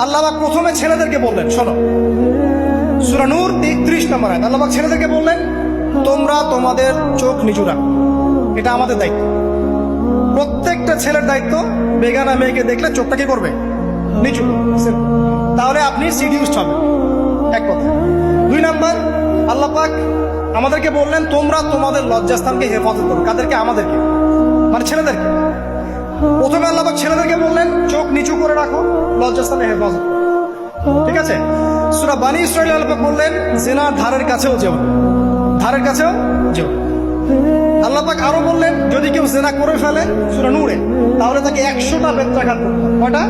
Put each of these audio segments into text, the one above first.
আল্লাহ পাক প্রথমে ছেলেদেরকে বললেন, শোনো সূরা নূর ৩১ নম্বর আয়াত। আল্লাহ পাক ছেলেদেরকে বললেন, তোমরা তোমাদের চোখ নিচু রাখো, এটা আমাদের দায়িত্ব। প্রত্যেকটা ছেলের দায়িত্ব বেগানা মেয়েকে দেখলে চোখটা কি করবে, নিচু করবে, তাহলে আপনি সিডিউসড হবেন, এক কথা। ২ নাম্বার, আল্লাহ পাক আমাদেরকে বললেন, তোমরা তোমাদের লজ্জাস্থানকে হেফাজত করো। কাদেরকে? আমাদেরকে, মানে ছেলেদেরকে। প্রথমে আল্লাহ পাক ছেলেদেরকে বললেন চোখ নিচু করে রাখো, লজ্জাস্থানে হেফাজত করো, ঠিক আছে। সূরা বানী ইসরাঈল আল্লাহ পাক বললেন, জিনার ধারের কাছেও যেও না, ধারের কাছেও যেও। আল্লাহ পাক আরো বললেন, যদি কেউ জিনা করে ফেলে সূরা নূরে, তাহলে তাকে 100টা বেত্রাঘাত করতে হবে। কয়টা?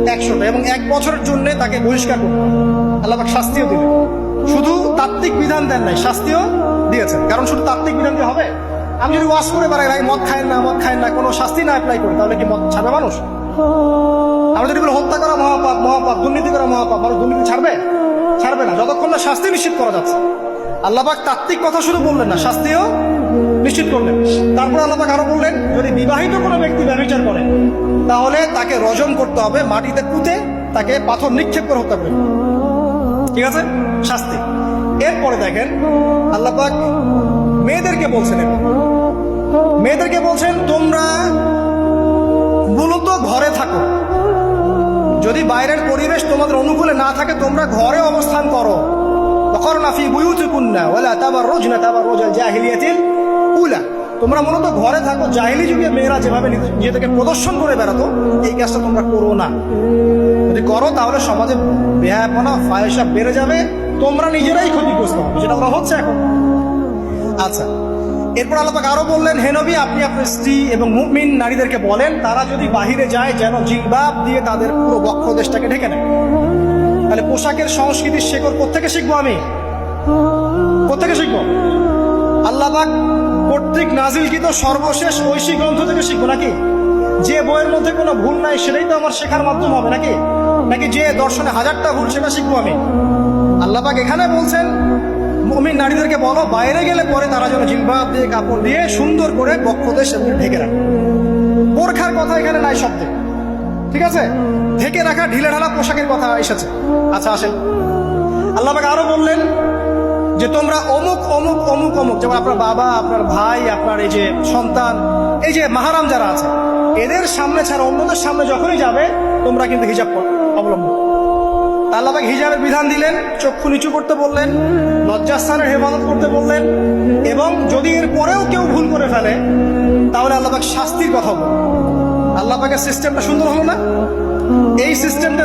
100টা, এবং 1 বছরের জন্য তাকে বহিষ্কার করতে হবে। আল্লাহ পাক শাস্তিও দিলেন, শুধু তাত্ত্বিক বিধান দেন নাই, শাস্তিও দিয়েছেন। কারণ শুধু তাত্ত্বিক বিধান দিয়ে হবে? আমি যদি ওয়াজ করে বেড়াই, ভাই মদ খায় না, মদ খায় না, কোনো শাস্তি না অ্যাপ্লাই করি, তাহলে কি মদ ছাড়বে মানুষ? আমরা যদি বলি হত্যা করা মহাপাপ, মহাপাপ, দুর্নীতি করা মহাপাপ, মানুষ দুর্নীতি ছাড়বে? ছাড়বে না, যতক্ষণ না শাস্তি নিশ্চিত করা যাচ্ছে। আল্লাহ পাক তাত্ত্বিক কথা শুধু বললেন না, শাস্তিও নিশ্চিত করলেন। তারপর আল্লাহ পাক আরো বললেন, যদি বিবাহিত কোনো ব্যক্তি ব্যভিচার করে, তাহলে তাকে রজম করতে হবে, মাটিতে পুঁতে তাকে পাথর নিক্ষেপ করে হত্যা করবে, ঠিক আছে, শাস্তি। এরপরে দেখেন আল্লাহ পাক মেয়েদেরকে বলছেন, মেয়েদেরকে বলছেন, তোমরা মূলত ঘরে থাকো, যদি বাইরের পরিবেশ তোমাদের অনুকূলে না থাকে, তোমরা ঘরে অবস্থান করো। ওয়াকরনা ফি বুয়ুতিকুন্না ওয়ালা তাবাররুজনা তাবাররুজাল জাহিলিয়াতিল উলা, তোমরা মূলত ঘরে থাকো। জাহিলি যুগে মেয়েরা যেভাবে নিজেদেরকে প্রদর্শন করে বেড়াতো, এই কাজটা তোমরা করো না। যদি করো তাহলে সমাজে বেহায়াপনা, ফাহিশা বেড়ে যাবে, তোমরা নিজেরাই ক্ষতিগ্রস্ত হবে, যেটা ওরা হচ্ছে এখন। আচ্ছা, এরপর আল্লাহ পাক আরো বললেন, হে নবী, আপনি আপনার স্ত্রী এবং মুমিন নারীদেরকে বলেন, তারা যদি বাহিরে যায় যেন জিলবাব দিয়ে তাদের পুরো বক্ষ দেশটাকে ঢেকে নেয়। তাহলে পোশাকের সংস্কৃতির শেকড় কোত্থেকে শিখবো? আমি কোত্থেকে শিখবো? আল্লাহ পাক কর্তৃক নাজিলকৃত সর্বশেষ ঐশী গ্রন্থ থেকে শিখবো নাকি? যে বইয়ের মধ্যে কোনো ভুল নাই সেটাই তো আমার শেখার মাধ্যম হবে নাকি? নাকি যে দর্শনে 1000টা ভুল সেটা শিখবো আমি? আল্লাহ পাক এখানে বলছেন, মুমিন নারীদেরকে বলো, বাইরে গেলে পরে তারা যেন জিলবাব দিয়ে, কাপড় দিয়ে সুন্দর করে বক্ষদেশ ঢেকে রাখে। বোরখার কথা এখানে নাই শব্দে, ঠিক আছে, ঢেকে রাখা ঢিলে ঢালা পোশাকের কথা এসেছে। আচ্ছা আসেন, আল্লাহ পাক আরো বললেন যে তোমরা অমুক অমুক অমুক অমুক, যেমন আপনার বাবা, আপনার ভাই, আপনার এই যে সন্তান, এই যে মাহারাম যারা আছে, এদের সামনে ছাড়া অন্যদের সামনে যখনই যাবে তোমরা কিন্তু হিজাব অবলম্বন। আল্লাহ পাক হিজাবের বিধান দিলেন, চক্ষু নিচু করতে বললেন, লজ্জাস্থানের হেফাজত করতে বললেন, এবং যদি এর পরেও কেউ ভুল করে ফেলে তাহলে আল্লাহ পাক শাস্তির কথা বললেন। আল্লাহ পাকের সিস্টেমটা সুন্দর হলো না? এই সিস্টেমটা